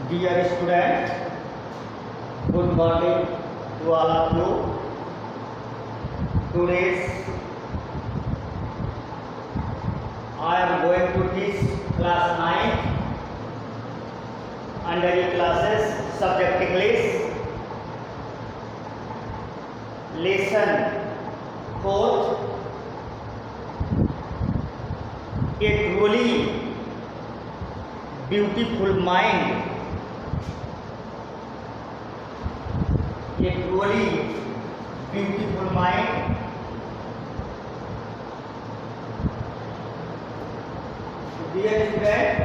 Dear student, good morning to all of you. Today I am going to teach class 9 under your classes subject English, lesson 4th. A truly beautiful mind. A truly beautiful mind. Dear student,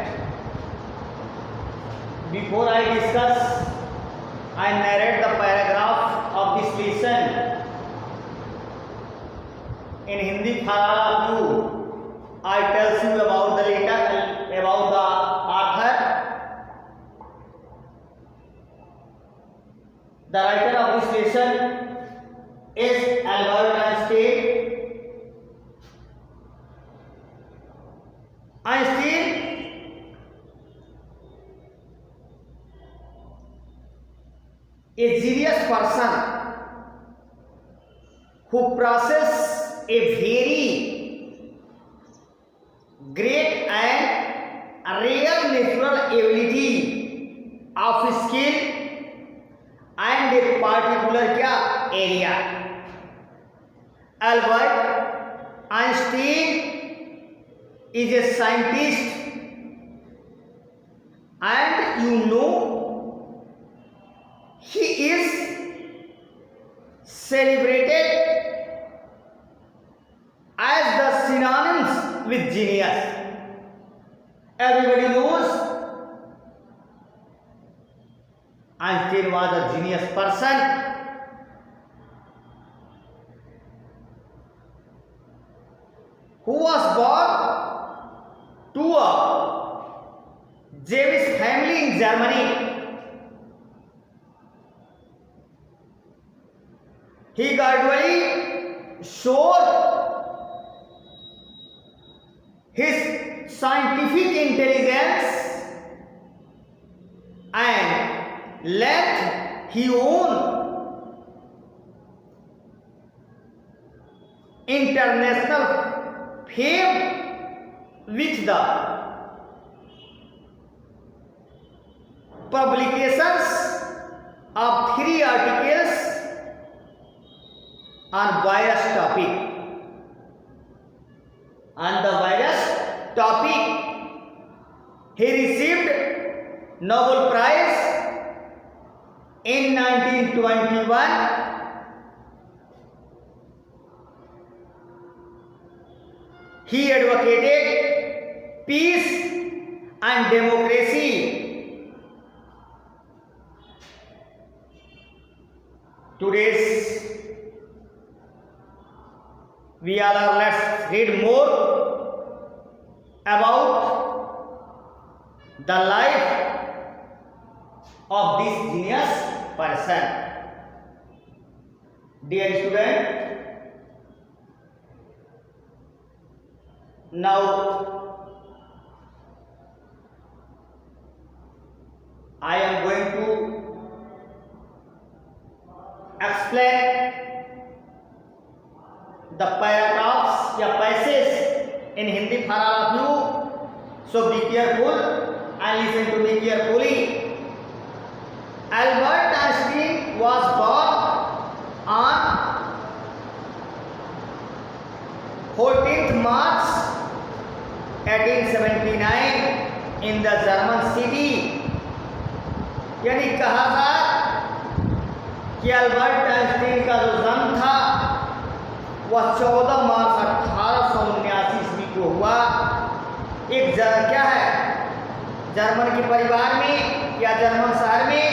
before I discuss and narrate the paragraph of this lesson in Hindi for all of you, I tell you about the letter, about the author. The writer of this lesson is Albert Einstein. Einstein a genius person who possesses a very great and rare natural ability of skill and a particular क्या area. Albert Einstein is a scientist, and you know he is celebrated as the synonyms with genius. Everybody knows Einstein was a genius person. Who was born to a Jewish family in Germany. He gradually showed his scientific intelligence and left his own international fame with the publications of 3 articles on virus topic. On the virus topic, he received Nobel Prize in 1921. He advocated peace and democracy. Today's let's read more about the life of this genius person. Dear student, now I am going to explain the paragraphs या passages in Hindi for all of you. So be careful and listen to me carefully. Albert Einstein was born on 14th March 1879 in the German city. यानी कहा था कि Albert Einstein का जो जन्म था वह 14 मार्च 1879 ईस्वी को हुआ। एक क्या है, जर्मन के परिवार में या जर्मन शहर में,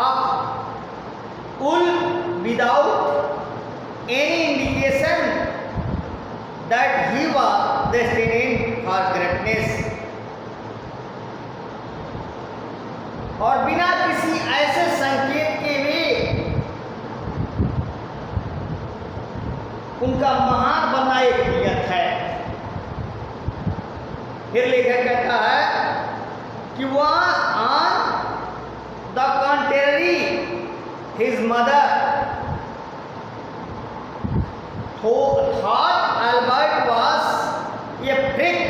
अब Ulm without any indication that he was destined for greatness, और बिना किसी ऐसे संकेत के भी उनका महान बनना एक नियत है। फिर लेखक कहता है कि वह आन the contrary, his mother thought Albert was a freak.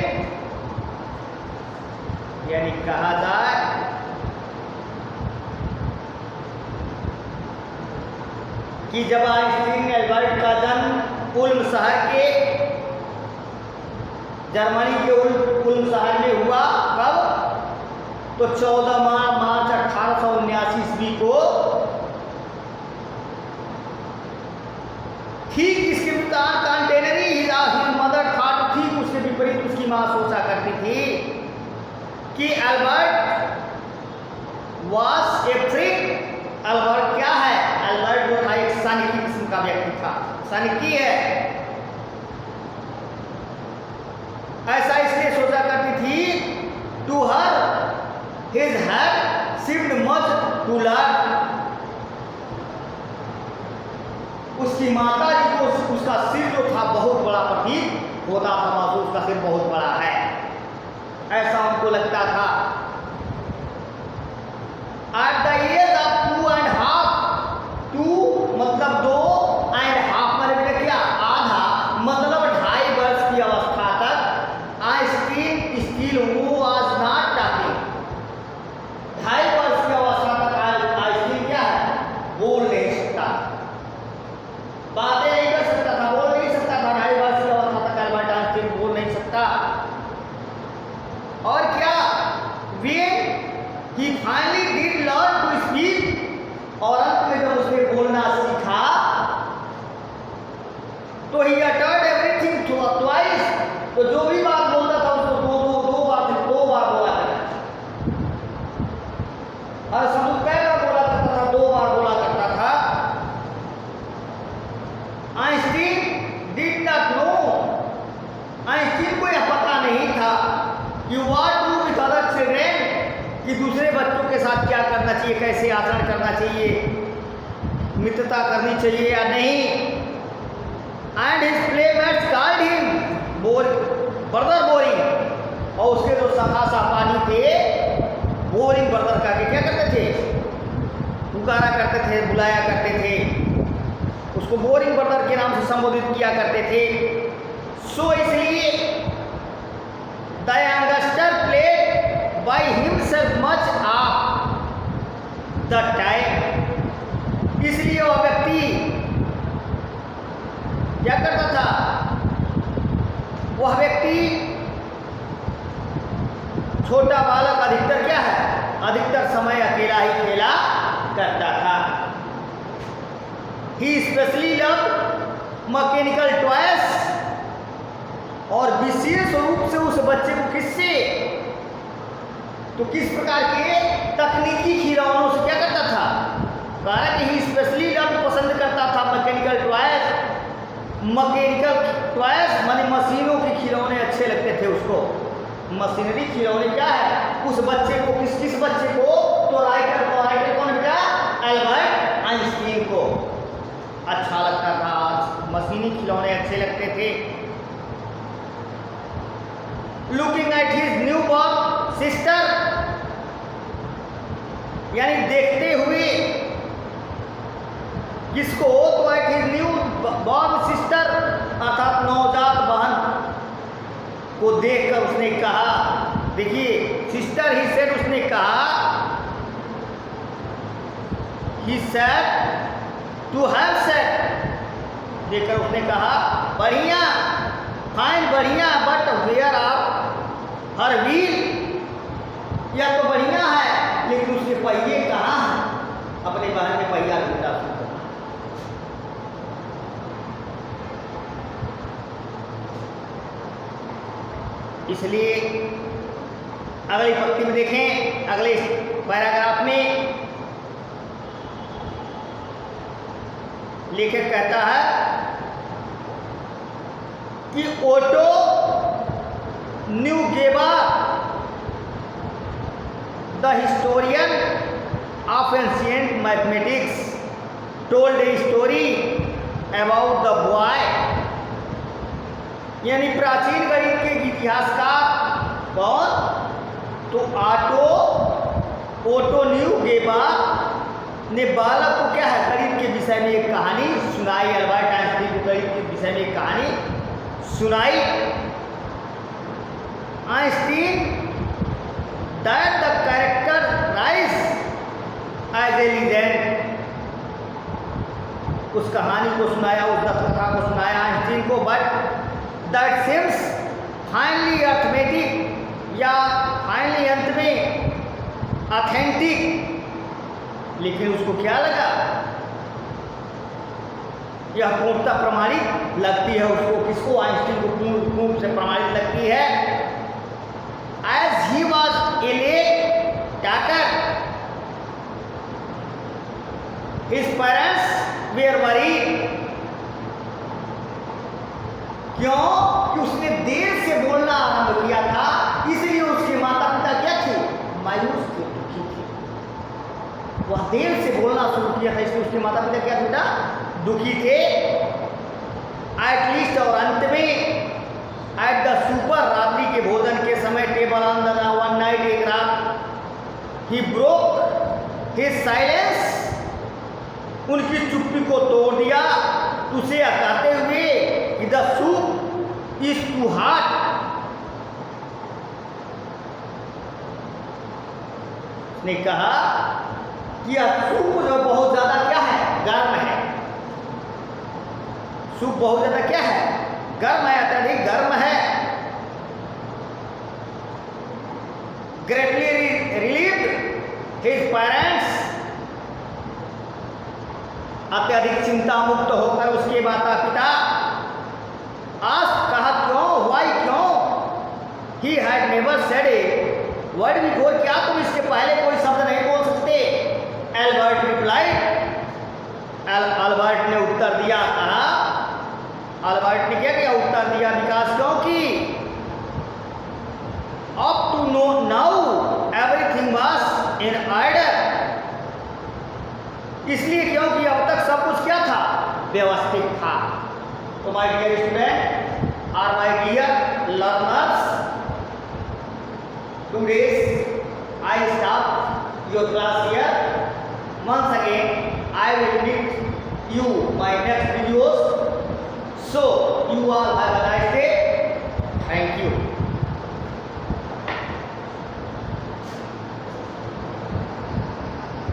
यानी कहा जाए कि जब आइंस्टीन एल्बर्ट का जन्म उल्म शहर के जर्मनी के उल्म शहर में हुआ, कब? तो 14 मार्च 1879 ईस्वी को। ठीक इसके कंटेनरी हिज मदर थॉट, ठीक उसके विपरीत उसकी मां सोचा करती थी कि Albert was a freak. Albert क्या है? एल्बर्ट जो था एक सनकी किस्म का व्यक्ति था, सनकी है। ऐसा इसलिए सोचा करती थी। To her his had seemed much to learn. उसकी माता जी को उसका सिर जो था बहुत बड़ा प्रतीत होता था, मासूम उसका सिर बहुत बड़ा है, ऐसा उनको लगता था। एट द एज ऑफ 2.5, 2 मतलब 2.5 मतलब क्या? आधा, मतलब 2.5 वर्ष की अवस्था तक Einstein still was not talking. 2.5 वर्ष की अवस्था तक आइंस्टीन क्या है? बोल नहीं सकता, बातें नहीं कर सकता था, बोल नहीं सकता था। 2.5 वर्ष की अवस्था तक एल्बर्ट आइंस्टीन बोल नहीं सकता। और क्या? when he finally did learn to speak, और अंत में जब उसने बोलना सीखा तो he uttered everything twice, तो जो भी बात बोलता था उसको दो बार बोला करता था। और शब्द कई बार बोला करता था, 2 बार बोला करता था। Einstein did not know, Einstein को यह पता नहीं था कि what do with other children, कि दूसरे बच्चों के साथ क्या करना चाहिए, कैसे आचरण करना चाहिए, मित्रता करनी चाहिए या नहीं। And his playmates called him brother boring, और उसके जो सखा सहपाठी थे बोरिंग ब्रदर करके क्या करते थे? पुकारा करते थे, बुलाया करते थे, उसको बोरिंग ब्रदर के नाम से संबोधित किया करते थे। सो इसलिए the youngster played by himself much of the time, इसलिए वह व्यक्ति क्या करता था? वह व्यक्ति छोटा बालक अधिकतर क्या है? अधिकतर समय अकेला ही खेला करता था। ही स्पेशली लव्ड मैकेनिकल टॉयज, और विशेष रूप से उस बच्चे को किससे? तो किस प्रकार के तकनीकी खिलौनों से क्या करता था? कारण कि ही स्पेशली लव्ड, पसंद करता था मैकेनिकल टॉयज। मैकेनिकल टॉयज माने मशीनों के खिलौने अच्छे लगते थे उसको। मशीनरी खिलौने क्या है? उस बच्चे को, किस बच्चे को? तो राइटर कौन बेटा? एल्बर्ट आइंस्टीन को अच्छा लगता था, मशीनी खिलौने अच्छे लगते थे। Looking at his new born sister, यानी देखते हुए किसको? तो at his new born sister, अर्थात नवजात बहन को देखकर उसने कहा, देखिए सिस्टर ही सेड, उसने कहा, he said to have said, देखकर उसने कहा बढ़िया, फाइन बढ़िया, but where are her wheel, यह तो बढ़िया है लेकिन उसके पहिए कहाँ हैं? अपने बहन में पहिया टूटा। इसलिए अगली पंक्ति में देखें, अगले पैराग्राफ में लेखक कहता है कि Otto Neugebauer the historian of ancient mathematics told a story about the boy, यानी प्राचीन गणित के इतिहासकार कौन? तो ऑटो ओटोन्यू गेबा ने बालक को क्या है गणित के विषय में एक कहानी सुनाई। अल्बर्ट आइंस्टीन को गणित के विषय में एक कहानी सुनाई। Einstein that the character rise as a legend, उस कहानी को सुनाया, उस कथा को सुनाया आइंस्टीन को। But that seems finally arithmetic या फाइनली अंत में ऑथेंटिक, लेकिन उसको क्या लगा, यह पूर्णतः प्रमाणित लगती है उसको। किसको? आइंस्टीन को पूर्ण रूप से प्रमाणित लगती है। As he was elected, his parents were worried। क्यों? कि उसने देर से बोलना आरंभ किया था, इसलिए उसके माता पिता क्या थे? मायूस थे, दुखी थे। वह देर से बोलना शुरू किया था, इसलिए उसके माता पिता क्या थे? दुखी थे। एटलीस्ट, और अंत में एट द सुपर, रात्रि के भोजन के समय, table on the one night, एक रात ही ब्रोक हिज साइलेंस, उनकी चुप्पी को तोड़ दिया, उसे कहते हुए कि the soup is too hot, ने कहा कि यह सूप जो बहुत ज्यादा क्या है? गर्म है। सूप बहुत ज्यादा क्या है? गर्म है, अत्यधिक गर्म है। ग्रेटली रिलीव्ड हिज पेरेंट्स, अत्यधिक चिंता मुक्त होकर उसके माता पिता आज कहा क्यों? व्हाई? क्यों? He had never said a word before, क्या तुम इसके पहले कोई शब्द नहीं बोल सकते? एल्बर्ट रिप्लाइड, अल्बर्ट ने उत्तर दिया। कहा अल्बर्ट ने क्या किया? उत्तर दिया। विकास, क्योंकि up to no now everything was in order, इसलिए क्योंकि अब तक सब कुछ क्या था? व्यवस्थित था। तो माय डियर स्टूडेंट और my dear learners, today's I stop your class here. Once again I will meet you my next videos, so you all have a nice day. Thank you.